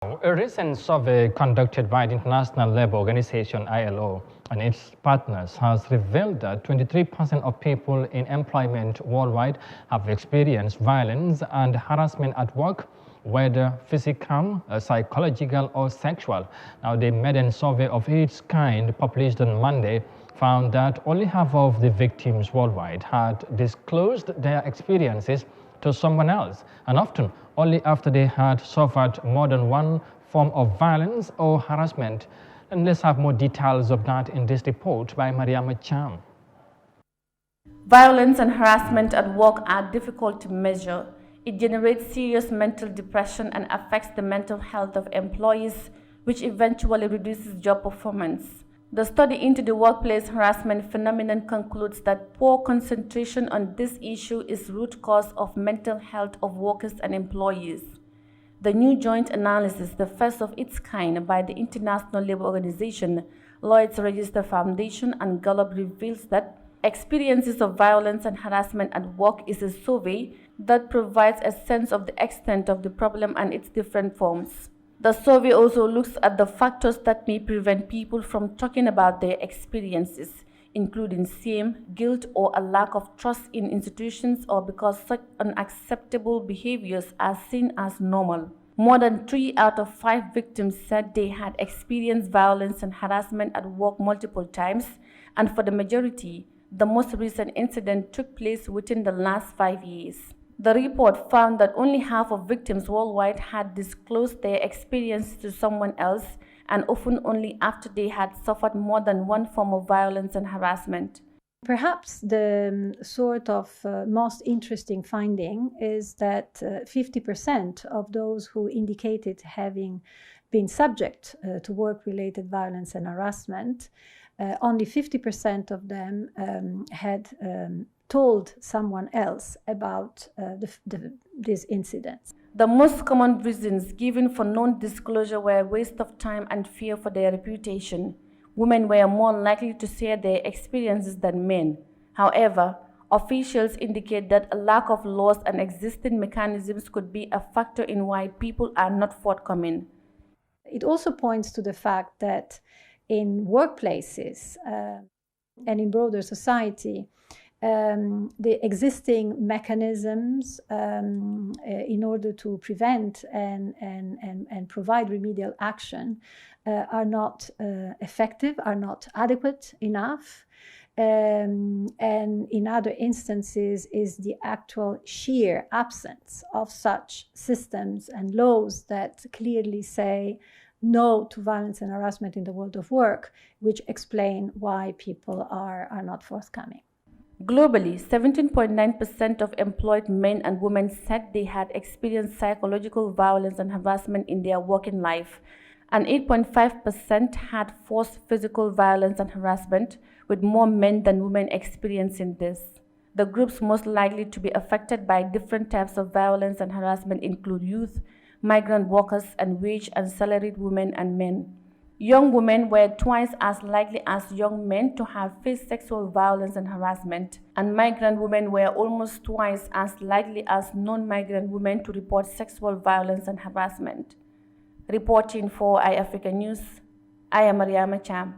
A recent survey conducted by the International Labour Organization (ILO) and its partners has revealed that 23% of people in employment worldwide have experienced violence and harassment at work, whether physical, psychological, or sexual. Now, the maiden survey of its kind, published on Monday, found that only half of the victims worldwide had disclosed their experiences to someone else, and often only after they had suffered more than one form of violence or harassment. And let's have more details of that in this report by Yahya Jammeh. Violence and harassment at work are difficult to measure. It generates serious mental depression and affects the mental health of employees, which eventually reduces job performance. The study into the workplace harassment phenomenon concludes that poor concentration on this issue is root cause of mental health of workers and employees. The new joint analysis, the first of its kind by the International Labour Organization, Lloyd's Register Foundation, and Gallup, reveals that experiences of violence and harassment at work is a survey that provides a sense of the extent of the problem and its different forms. The survey also looks at the factors that may prevent people from talking about their experiences, including shame, guilt, or a lack of trust in institutions, or because such unacceptable behaviors are seen as normal. More than 3 out of 5 victims said they had experienced violence and harassment at work multiple times, and for the majority, the most recent incident took place within the last 5 years. The report found that only half of victims worldwide had disclosed their experience to someone else, and often only after they had suffered more than one form of violence and harassment. Perhaps the sort of most interesting finding is that 50% of those who indicated having been subject to work-related violence and harassment, only 50% of them had told someone else about these incidents. The most common reasons given for non-disclosure were waste of time and fear for their reputation. Women were more likely to share their experiences than men. However, officials indicate that a lack of laws and existing mechanisms could be a factor in why people are not forthcoming. It also points to the fact that in workplaces and in broader society, the existing mechanisms in order to prevent and provide remedial action are not effective, are not adequate enough. And in other instances is the actual sheer absence of such systems and laws that clearly say no to violence and harassment in the world of work, which explain why people are not forthcoming. Globally, 17.9% of employed men and women said they had experienced psychological violence and harassment in their working life, and 8.5% had forced physical violence and harassment, with more men than women experiencing this. The groups most likely to be affected by different types of violence and harassment include youth, migrant workers, and wage and salaried women and men. Young women were twice as likely as young men to have faced sexual violence and harassment, and migrant women were almost twice as likely as non-migrant women to report sexual violence and harassment. Reporting for Eyeafrica News, I am Yahya Jammeh.